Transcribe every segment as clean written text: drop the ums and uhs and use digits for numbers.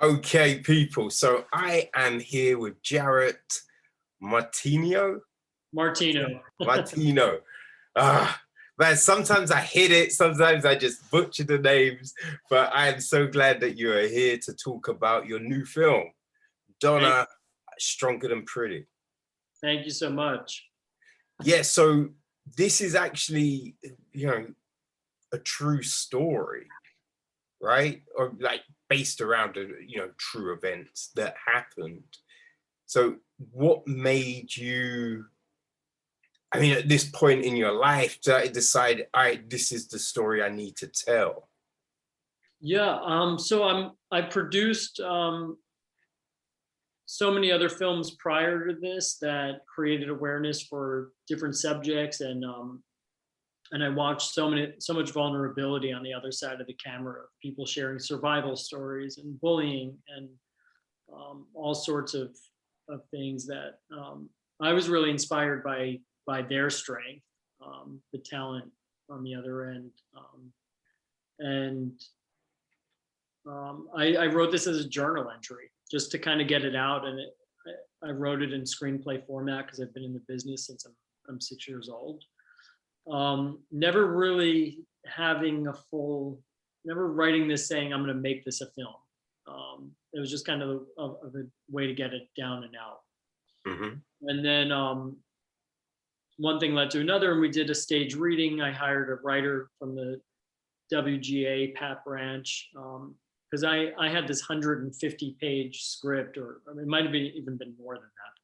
Okay, people. So I am here with Jaret Martino. Martino. Martino. Ah, man, sometimes I hit it, sometimes I just butcher the names, but I am so glad that you are here to talk about your new film, Thank, Donna, Stronger Than Pretty. thank you so much. Yeah, so this is actually, you know, a true story, right? Or like based around, true events that happened. So what made you, I mean, at this point in your life, to decide, all right, this is the story I need to tell? Yeah, I produced so many other films prior to this that created awareness for different subjects, and I watched so much vulnerability on the other side of the camera of people sharing survival stories and bullying and all sorts of things that I was really inspired by their strength, the talent on the other end. And I wrote this as a journal entry just to kind of get it out, and I wrote it in screenplay format because I've been in the business since I'm 6 years old. Never really having a full, never writing this saying I'm going to make this a film. It was just kind of a way to get it down and out. Mm-hmm. And then one thing led to another, and we did a stage reading. I hired a writer from the WGA, Pat Branch, because I had this 150-page script, or I mean, it might have even been more than that,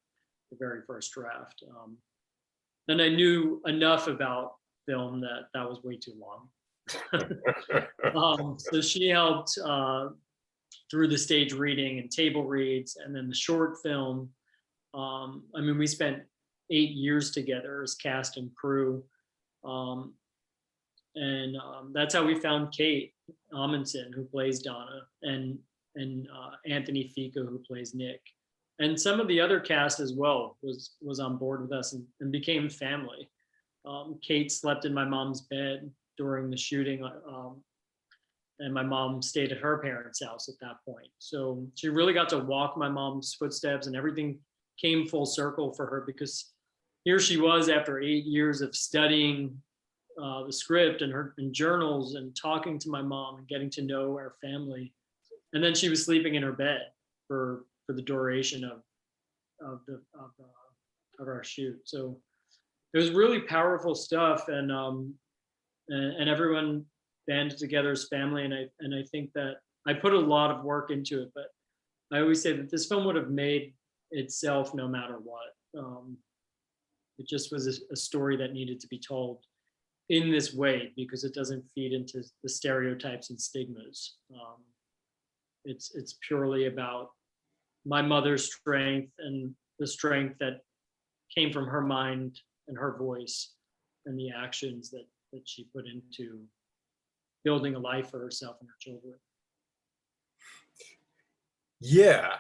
the very first draft. And I knew enough about film that was way too long. So she helped through the stage reading and table reads, and then the short film. I mean, we spent 8 years together as cast and crew. Um, and that's how we found Kate Amundsen, who plays Donna, and Anthony Fico, who plays Nick, and some of the other cast as well was on board with us and became family. Kate slept in my mom's bed during the shooting, and my mom stayed at her parents' house at that point. So she really got to walk my mom's footsteps, and everything came full circle for her because here she was after 8 years of studying the script and her and journals and talking to my mom and getting to know our family, and then she was sleeping in her bed for the duration of our shoot. So it was really powerful stuff, and everyone banded together as family, and I think that I put a lot of work into it, but I always say that this film would have made itself no matter what. It just was a story that needed to be told in this way because it doesn't feed into the stereotypes and stigmas. It's purely about my mother's strength and the strength that came from her mind and her voice and the actions that she put into building a life for herself and her children. Yeah,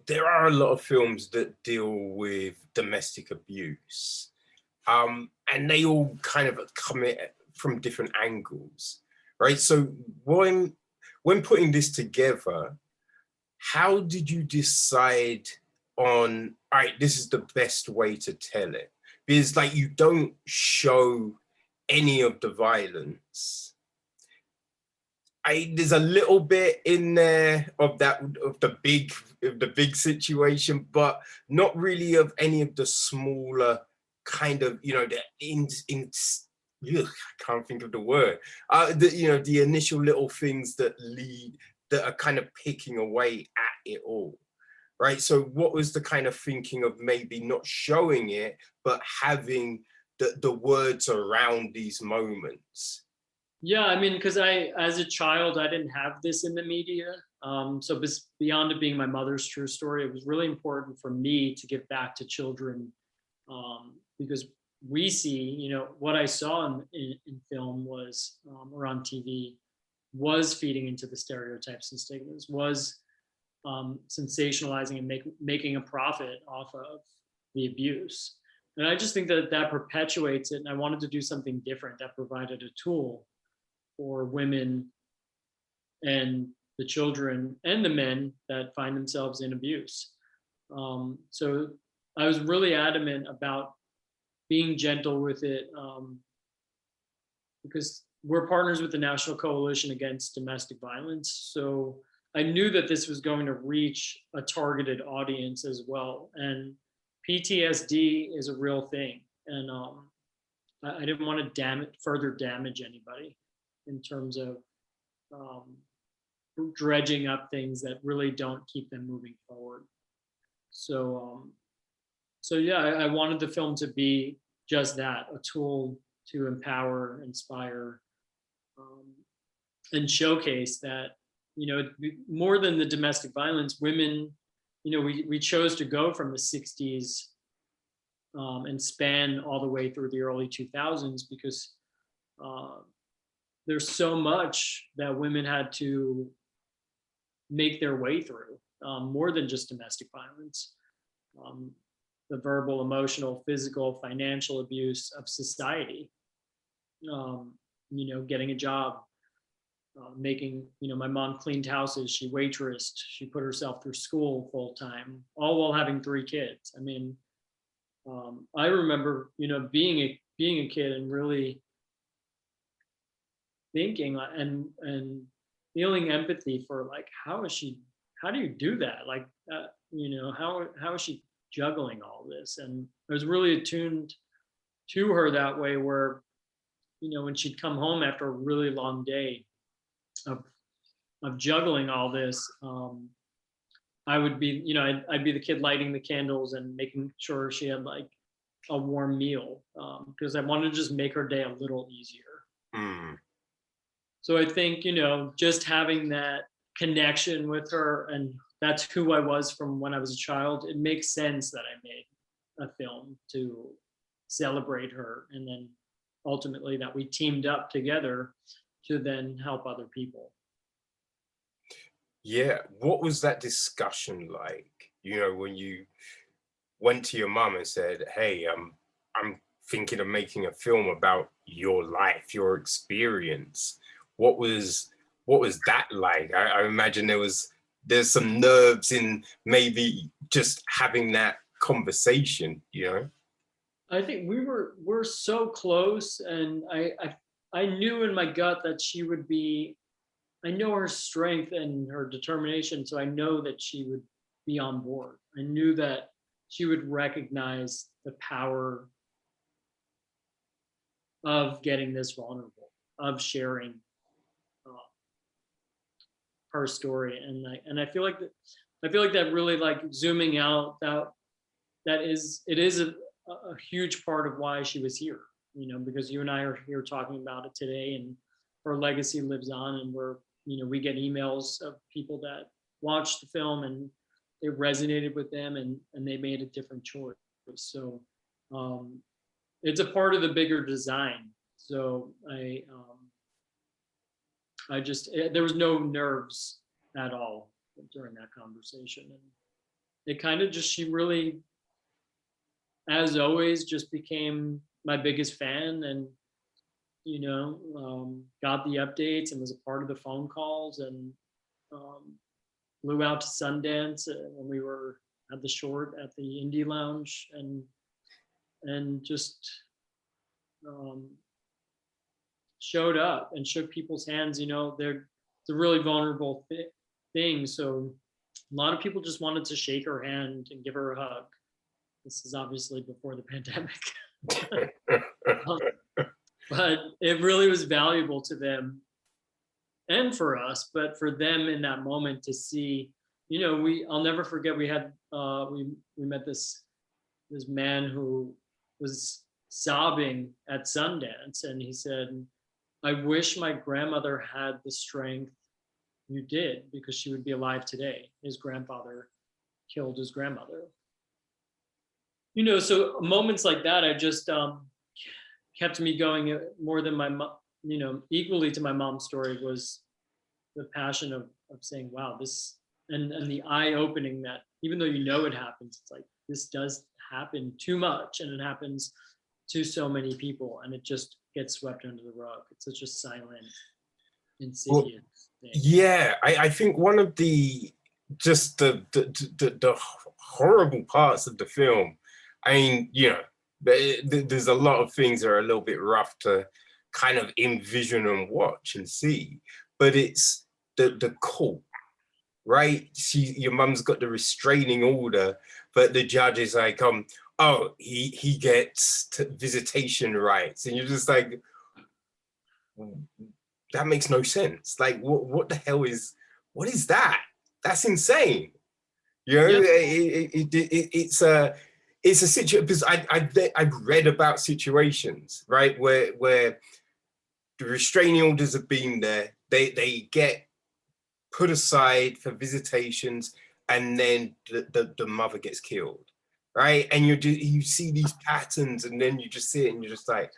there are a lot of films that deal with domestic abuse, and they all kind of come at from different angles, right? So when putting this together, how did you decide on, all right, this is the best way to tell it? Because like you don't show any of the violence. There's a little bit in there of the big situation, but not really of any of the smaller kind of, the ugh, I can't think of the word. The initial little things that are kind of picking away at it all, right? So what was the kind of thinking of maybe not showing it, but having the words around these moments? Yeah, I mean, because as a child, I didn't have this in the media. So beyond it being my mother's true story, it was really important for me to give back to children, because we see, what I saw in film was, or on TV, was feeding into the stereotypes and stigmas, was sensationalizing and making a profit off of the abuse. And I just think that perpetuates it. And I wanted to do something different that provided a tool for women and the children and the men that find themselves in abuse. So I was really adamant about being gentle with it, because we're partners with the National Coalition Against Domestic Violence. So I knew that this was going to reach a targeted audience as well. And PTSD is a real thing. And I didn't want to further damage anybody in terms of dredging up things that really don't keep them moving forward. So yeah, I wanted the film to be just that, a tool to empower, inspire, and showcase that, more than the domestic violence, women, we chose to go from the 60s and span all the way through the early 2000s because there's so much that women had to make their way through, more than just domestic violence. The verbal, emotional, physical, financial abuse of society, getting a job, making, my mom cleaned houses, she waitressed, she put herself through school full time, all while having 3 kids. I mean, I remember, being a kid and really thinking and feeling empathy for like, how do you do that? Like, how is she juggling all this? And I was really attuned to her that way where, when she'd come home after a really long day of juggling all this, I would be, I'd be the kid lighting the candles and making sure she had like a warm meal, because I wanted to just make her day a little easier. Mm. So I think, just having that connection with her, and that's who I was from when I was a child, it makes sense that I made a film to celebrate her, and then ultimately that we teamed up together to then help other people. Yeah, what was that discussion like? When you went to your mum and said, "Hey, I'm thinking of making a film about your life, your experience." What was that like? I imagine there's some nerves in maybe just having that conversation. I think we're so close, and I knew in my gut that she would be. I know her strength and her determination, so I know that she would be on board. I knew that she would recognize the power of getting this vulnerable, of sharing uh, her story, and I feel like that really, like, zooming out, it is a huge part of why she was here. Because you and I are here talking about it today, and her legacy lives on, and we get emails of people that watched the film and it resonated with them, and they made a different choice. So it's a part of the bigger design. So I just, there was no nerves at all during that conversation, and it kind of just, she really, as always, just became my biggest fan, and got the updates and was a part of the phone calls, and flew out to Sundance when we were at the short at the Indie Lounge, and just showed up and shook people's hands. It's a really vulnerable thing, so a lot of people just wanted to shake her hand and give her a hug. This is obviously before the pandemic. But it really was valuable to them and for us, but for them in that moment to see, I'll never forget, we had, we met this man who was sobbing at Sundance, and he said, "I wish my grandmother had the strength you did, because she would be alive today. His grandfather killed his grandmother." So moments like that, I just kept me going more than equally to my mom's story was the passion of saying, wow, this, and the eye opening that even though it happens, it's like, this does happen too much, and it happens to so many people, and it just gets swept under the rug. It's such a silent Well, insidious thing. yeah, I think one of the just the horrible parts of the film. I mean, you know, there's a lot of things that are a little bit rough to kind of envision and watch and see, but it's the court, right? Your mum's got the restraining order, but the judge is like, oh, he gets visitation rights, and you're just like, that makes no sense. Like, what the hell is, what is that? That's insane. You know, Yeah. it's a situation, because I've read about situations, right, where the restraining orders have been there, they get put aside for visitations, and then the mother gets killed, right? And you see these patterns, and then you just see it, and you're just like,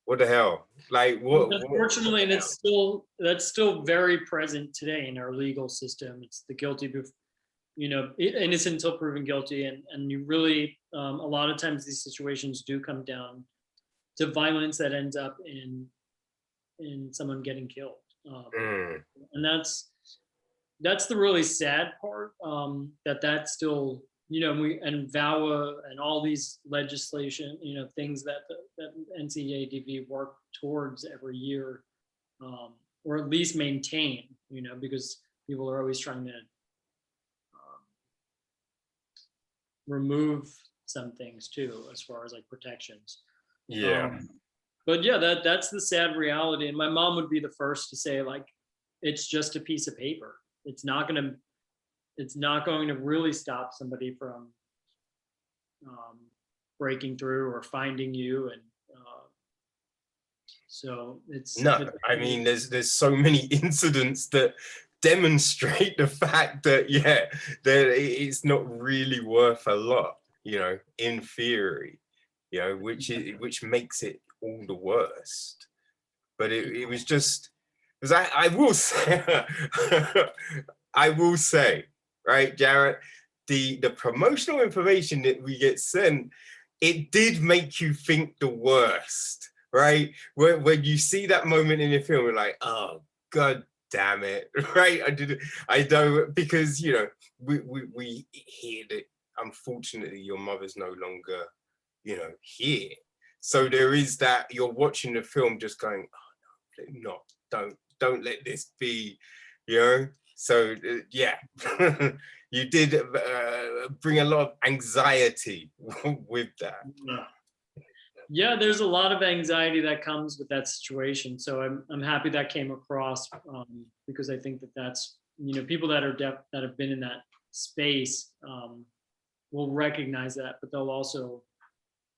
what the hell? Like, Unfortunately, and that's still very present today in our legal system. It's the guilty, innocent until proven guilty, and you really, a lot of times these situations do come down to violence that ends up in someone getting killed, and that's the really sad part. That's still, and VAWA and all these legislation, things that NCADV work towards every year, or at least maintain, because people are always trying to remove some things too, as far as like protections. yeah. But yeah, that's the sad reality. And my mom would be the first to say, like, it's just a piece of paper. It's not going to really stop somebody from breaking through or finding you. And so No, I mean, there's so many incidents that demonstrate the fact that, yeah, that it's not really worth a lot, in theory, which makes it all the worst. But it was just, because I will say, I will say, right, Jaret, the promotional information that we get sent, it did make you think the worst, right? When you see that moment in the film, you're like, oh, God damn it, right? I don't, because, we hear that, unfortunately, your mother's no longer, here. So there is that, you're watching the film just going, oh, no, don't let this be, So, yeah, you did bring a lot of anxiety with that. Yeah, there's a lot of anxiety that comes with that situation. So I'm happy that came across, because I think that's, people that are that have been in that space will recognize that, but they'll also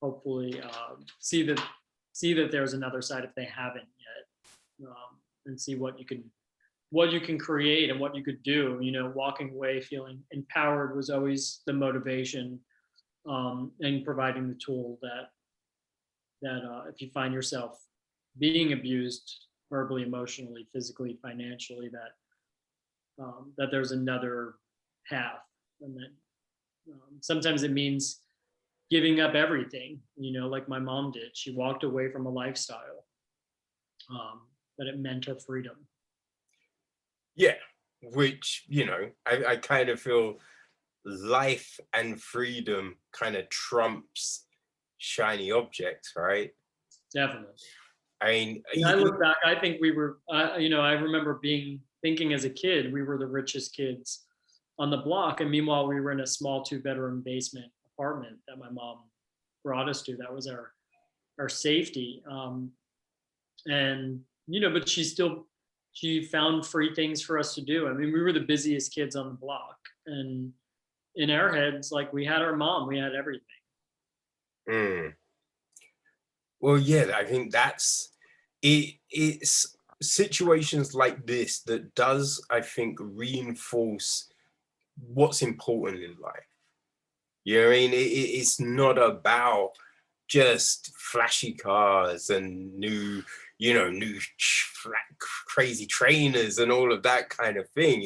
hopefully see that there's another side if they haven't yet, and see what you can create and what you could do. Walking away feeling empowered was always the motivation, and providing the tool that if you find yourself being abused verbally, emotionally, physically, financially, that there's another path, and that sometimes it means giving up everything, like my mom did. She walked away from a lifestyle, but it meant her freedom. Yeah, which, I kind of feel life and freedom kind of trumps shiny objects, right? Definitely. I mean, I look back, I think we were, I remember thinking as a kid, we were the richest kids on the block. And meanwhile, we were in a small 2-bedroom basement apartment that my mom brought us to. That was our safety. And, but she found free things for us to do. I mean, we were the busiest kids on the block, and in our heads, like, we had our mom, we had everything. Well, yeah, I think that's it. It's situations like this that does, I think, reinforce what's important in life. You know what I mean? It's not about just flashy cars and new crazy trainers and all of that kind of thing.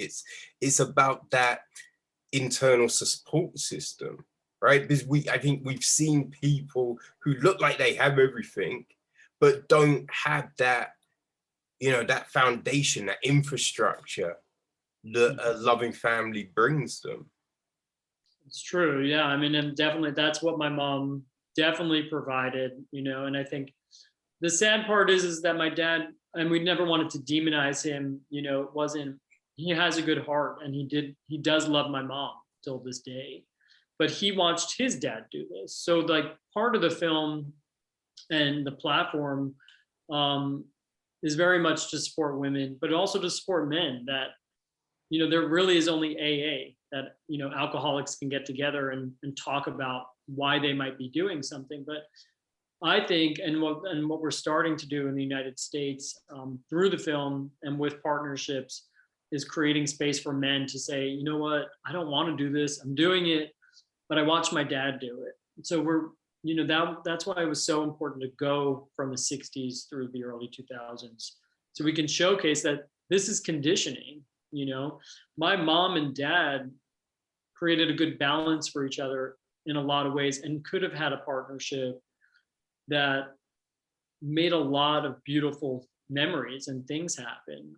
It's about that internal support system, right? Because I think we've seen people who look like they have everything, but don't have that you know, that foundation, that infrastructure that a loving family brings them. It's true. Yeah. I mean, and definitely that's what my mom definitely provided, and I think the sad part is that my dad, and we never wanted to demonize him, it wasn't, he has a good heart and he does love my mom till this day, but he watched his dad do this. So like part of the film and the platform um, is very much to support women, but also to support men that, there really is only AA, that, alcoholics can get together and talk about why they might be doing something. But I think, and what we're starting to do in the United States through the film and with partnerships, is creating space for men to say, you know what, I don't want to do this. I'm doing it, but I watched my dad do it. So that's why it was so important to go from the 60s through the early 2000s, so we can showcase that this is conditioning. My mom and dad created a good balance for each other in a lot of ways and could have had a partnership that made a lot of beautiful memories and things happen.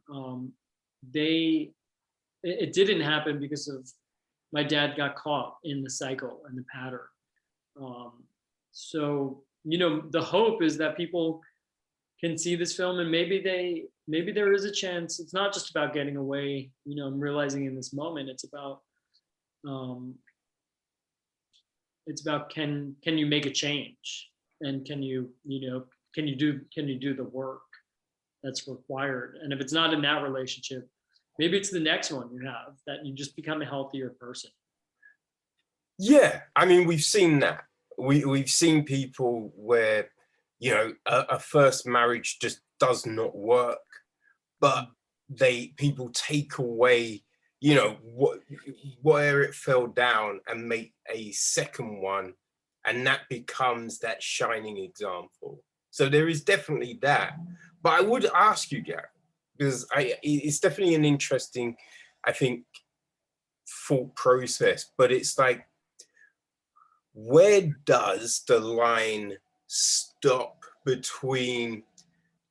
It didn't happen because of my dad got caught in the cycle and the pattern. So the hope is that people can see this film and maybe there is a chance. It's not just about getting away. I'm realizing in this moment um, it's about can you make a change, and can you do the work that's required. And if it's not in that relationship, maybe it's the next one you have, that you just become a healthier person. Yeah, I mean, we've seen that. We've seen people where, you know, a first marriage just does not work, but people take away, you know, where it fell down and make a second one, and that becomes that shining example. So there is definitely that. But I would ask you, Jaret, because it's definitely an interesting, I think, thought process. But it's like, where does the line stop between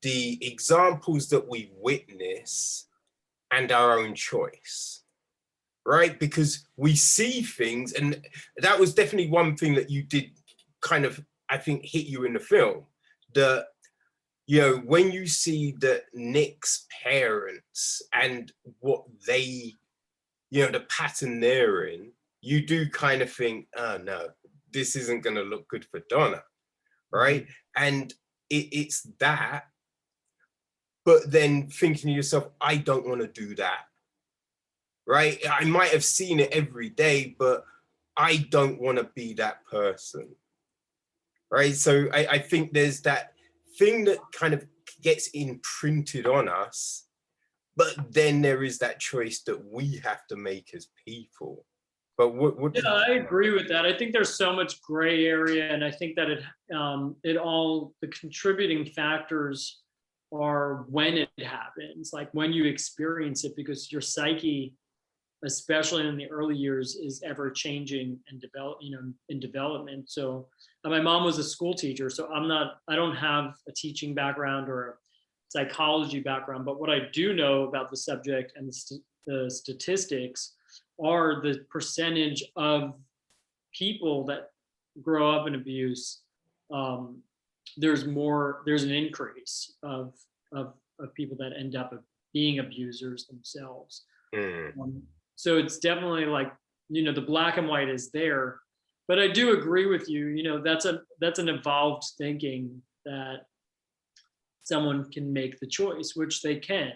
the examples that we witness and our own choice? Right? Because we see things, and that was definitely one thing that you did kind of, I think, hit you in the film. That, you know, when you see that Nick's parents and what they, you know, the pattern they're in, you do kind of think, oh no, this isn't going to look good for Donna, right? And it's that, but then thinking to yourself, I don't want to do that, right? I might have seen it every day, but I don't want to be that person, right? So I think there's that thing that kind of gets imprinted on us, but then there is that choice that we have to make as people. But what Yeah, I agree with that. I think there's so much gray area, and I think that the contributing factors are when it happens, like when you experience it, because your psyche, especially in the early years, is ever changing and in development. So my mom was a school teacher, so I don't have a teaching background or a psychology background, but what I do know about the subject and the statistics are the percentage of people that grow up in abuse. um, there's an increase of people that end up being abusers themselves. Mm. So it's definitely like, the black and white is there, but I do agree with you. That's an evolved thinking that someone can make the choice, which they can.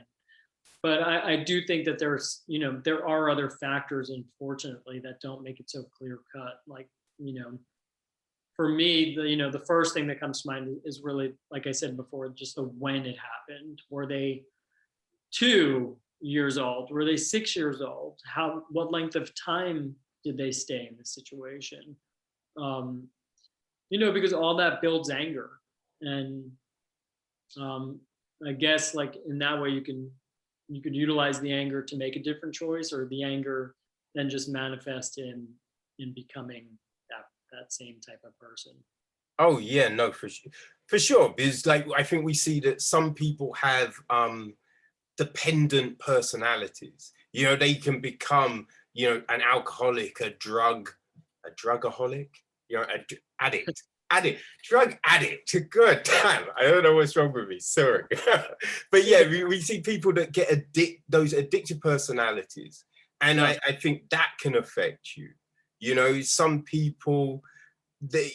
But I do think that there are other factors, unfortunately, that don't make it so clear cut. Like, for me, the first thing that comes to mind is really, like I said before, just the when it happened. Were they 2 years old? Were they 6 years old? What length of time did they stay in this situation? Um, because all that builds anger. And um, I guess, like, in that way, you could utilize the anger to make a different choice, or the anger then just manifest in becoming that same type of person. Oh yeah, no, for sure. Because like I think we see that some people have dependent personalities. You know, they can become, you know, an alcoholic, a drugaholic, you know, addict, drug addict. Good damn, I don't know what's wrong with me. Sorry, but yeah, we see people that get those addictive personalities, and Yeah. I think that can affect you. You know, some people,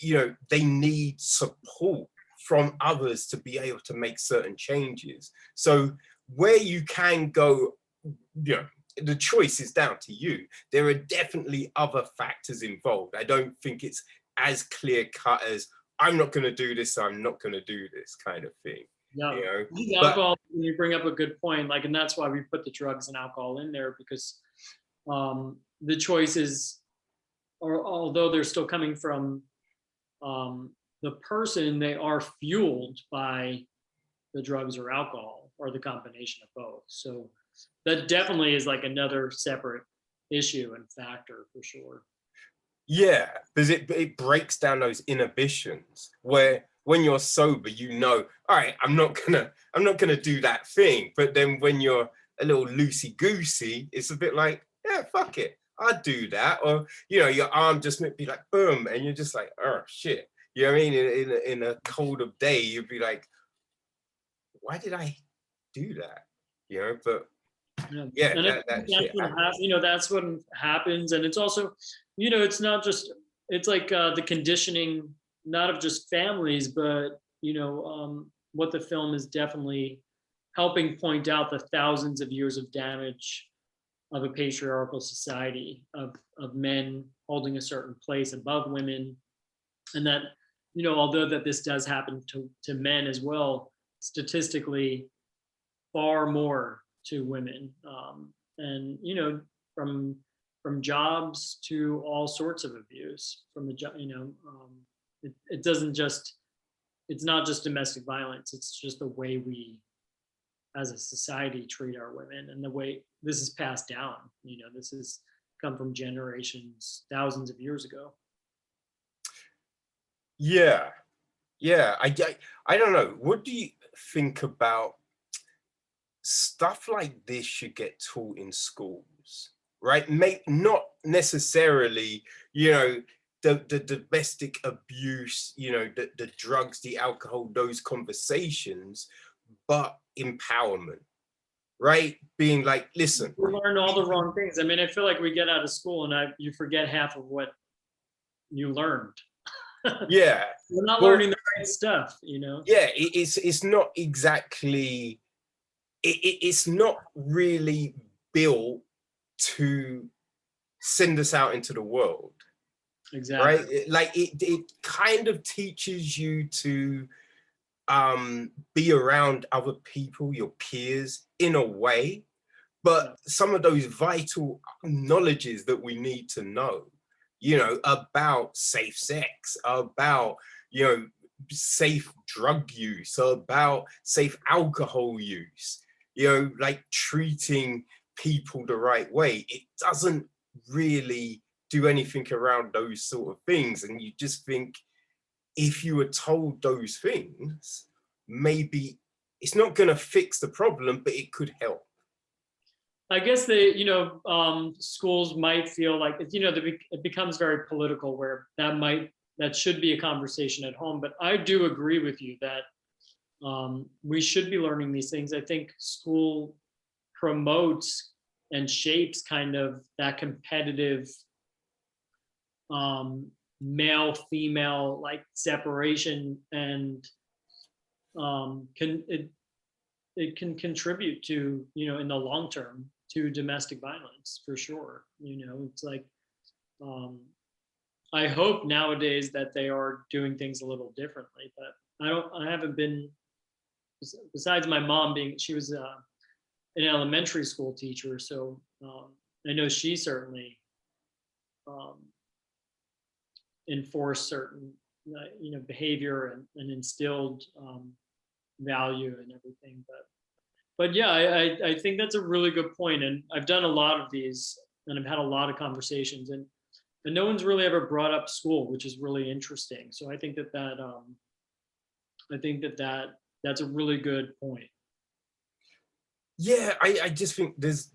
you know, they need support from others to be able to make certain changes. So where you can go, you know, the choice is down to you. There are definitely other factors involved. I don't think it's as clear cut as I'm not going to do this, I'm not going to do this kind of thing, Yeah. you know. The But alcohol, you bring up a good point, like, and that's why we put the drugs and alcohol in there, because the choices, or although they're still coming from the person, they are fueled by the drugs or alcohol or the combination of both. So that definitely is like another separate issue and factor for sure. yeah, because it breaks down those inhibitions where when you're sober, you know, all right, I'm not gonna do that thing. But then when you're a little loosey goosey, it's a bit like, yeah, fuck it, I'll do that. Or you know, your arm just might be like boom, and you're just like, oh shit. You know what I mean? In a cold of day, you'd be like, why did I do that? You know, but Yeah. yeah, And I think that that's shit what happens. that's what happens. And it's also, it's not just, it's like the conditioning, not of just families, but, what the film is definitely helping point out, the thousands of years of damage of a patriarchal society, of men holding a certain place above women. And that, although that this does happen to men as well, statistically far more to women. And from jobs to all sorts of abuse, from the job. It doesn't just, it's not just domestic violence, it's just the way we as a society treat our women, and the way this is passed down. This has come from generations, thousands of years ago. Yeah, yeah. I don't know. What do you think about stuff like this should get taught in schools, right? Not necessarily, you know, the domestic abuse, you know, the drugs, the alcohol, those conversations, but empowerment, right? Being like, listen, We learn all the wrong things. I mean, I feel like we get out of school and you forget half of what you learned. yeah, We're not well, learning the right stuff. yeah, it's not exactly, it's not really built to send us out into the world, right? Exactly. Like it kind of teaches you to be around other people, your peers, in a way, Yeah. but some of those vital knowledges that we need to know, you know, about safe sex, about, you know, safe drug use, about safe alcohol use, you know, like treating people the right way. It doesn't really do anything around those sort of things. And you just think, if you were told those things, maybe it's not going to fix the problem, but it could help. I guess schools might feel like, it becomes very political, where that should be a conversation at home. But I do agree with you that we should be learning these things. I think school promotes and shapes kind of that competitive male female like separation, and can it can contribute to, in the long term, to domestic violence for sure. It's like, I hope nowadays that they are doing things a little differently, but I haven't been, besides my mom being, she was an elementary school teacher, so I know she certainly um, enforced certain behavior, and instilled value and everything. But yeah, I think that's a really good point, and I've done a lot of these, and I've had a lot of conversations, and and no one's really ever brought up school, which is really interesting. So I think that's a really good point. Yeah, I just think there's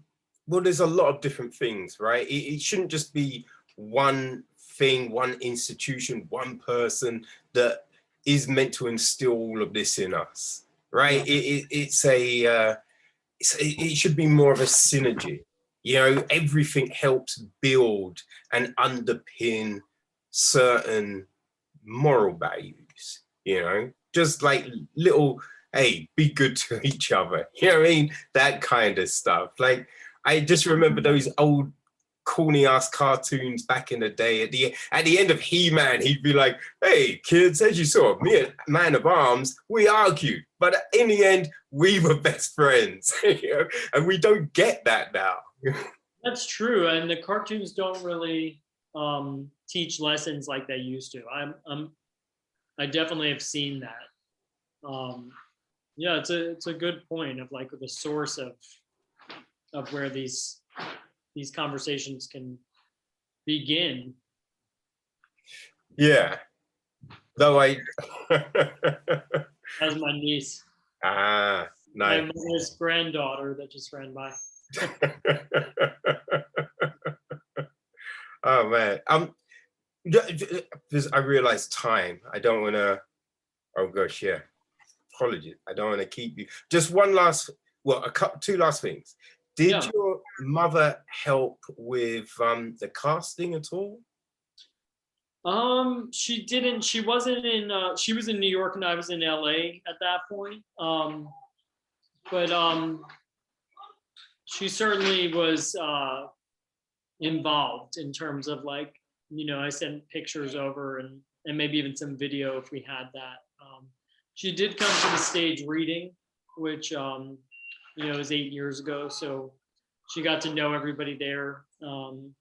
a lot of different things, right? It shouldn't just be one thing, one institution, one person that is meant to instill all of this in us, right? Yeah, It should be more of a synergy. You know, everything helps build and underpin certain moral values, you know, just like little, hey, be good to each other. You know what I mean? That kind of stuff. Like, I just remember those old corny ass cartoons back in the day. At the end of He-Man, he'd be like, "Hey kids, as you saw, me and Man of Arms, we argued, but in the end, we were best friends." You know? And we don't get that now. that's true. And the cartoons don't really teach lessons like they used to. I definitely have seen that. Yeah, it's a good point of like the source of where these conversations can begin. Yeah. Though I As my niece, ah my nice. mother's granddaughter that just ran by. Oh man. Because I realize time. I don't want to. Oh gosh, yeah. Apologies. I don't want to keep you. Just one last. Well, two last things. Did Yeah. your mother help with the casting at all? She didn't. She wasn't in. She was in New York and I was in LA at that point. But she certainly was involved in terms of like, I sent pictures over and maybe even some video if we had that. She did come to the stage reading, which was 8 years ago, so she got to know everybody there, and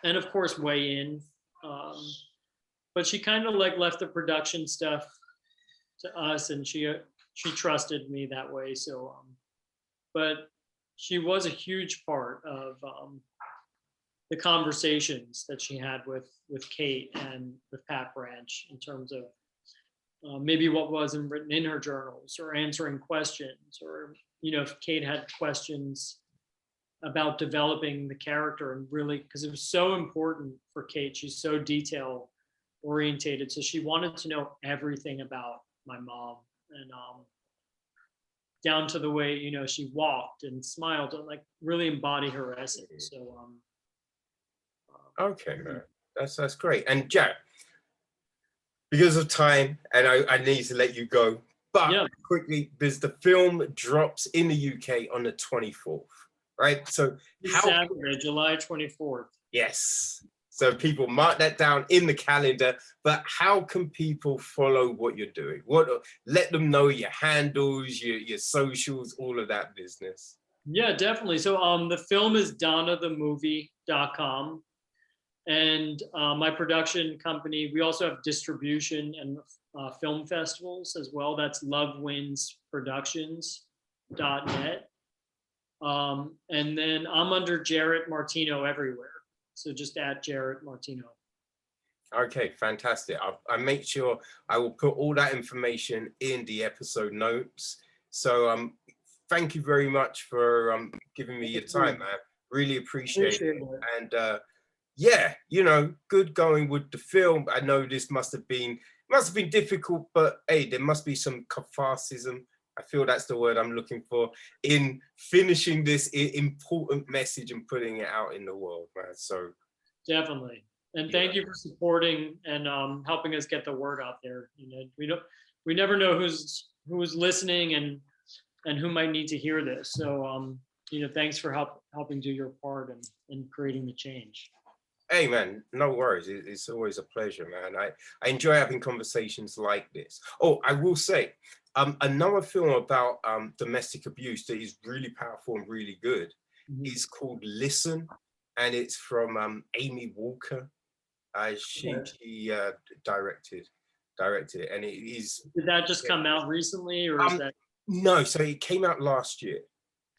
of course weigh in. But she kind of like left the production stuff to us, and she trusted me that way. So, but she was a huge part of the conversations that she had with Kate and with Pat Branch in terms of maybe what wasn't written in her journals or answering questions, or if Kate had questions about developing the character, and really, because it was so important for Kate, she's so detail orientated, so she wanted to know everything about my mom, and down to the way she walked and smiled, and like really embody her essence. So Okay, man. That's great. And Jack, because of time, and I need to let you go, but yeah, quickly, because the film drops in the UK on the 24th, right? So Saturday, July 24th. Yes. So people mark that down in the calendar. But how can people follow what you're doing? Let them know your handles, your socials, all of that business. Yeah, definitely. So the film is donnathemovie.com. And my production company, we also have distribution and film festivals as well. That's lovewinsproductions.net. And then I'm under Jaret Martino everywhere. So just at Jaret Martino. Okay, fantastic. I make sure I will put all that information in the episode notes. So thank you very much for giving me your time, man. Really appreciate it. And yeah, good going with the film. I know this must have been difficult, but hey, there must be some catharsis. I feel that's the word I'm looking for in finishing this important message and putting it out in the world, man. So definitely. And thank you for supporting and helping us get the word out there. We never know who's listening and who might need to hear this. So thanks for helping do your part in creating the change. Hey man, no worries. It's always a pleasure, man. I enjoy having conversations like this. Oh, I will say, another film about domestic abuse that is really powerful and really good is called Listen, and it's from Amy Walker. She directed it, and it is. Did that just come out recently, or is that? No, so it came out last year.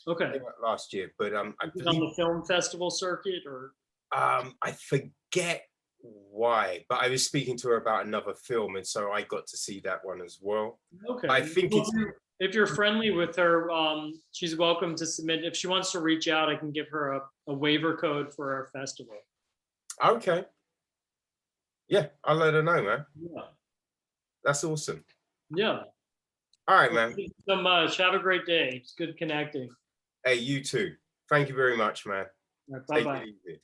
Okay. Last year, but I believe on the film festival circuit, or I forget why, but I was speaking to her about another film, and so I got to see that one as well. Okay. I think Well, it's if you're friendly with her, she's welcome to submit. If she wants to reach out, I can give her a waiver code for our festival. okay. Yeah, I'll let her know, man. Yeah. That's awesome. Yeah. All right, Well, man. thank you so much. Have a great day. It's good connecting. Hey, you too. Thank you very much, man. All right, Take bye-bye. it easy.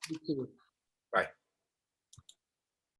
You too. Bye.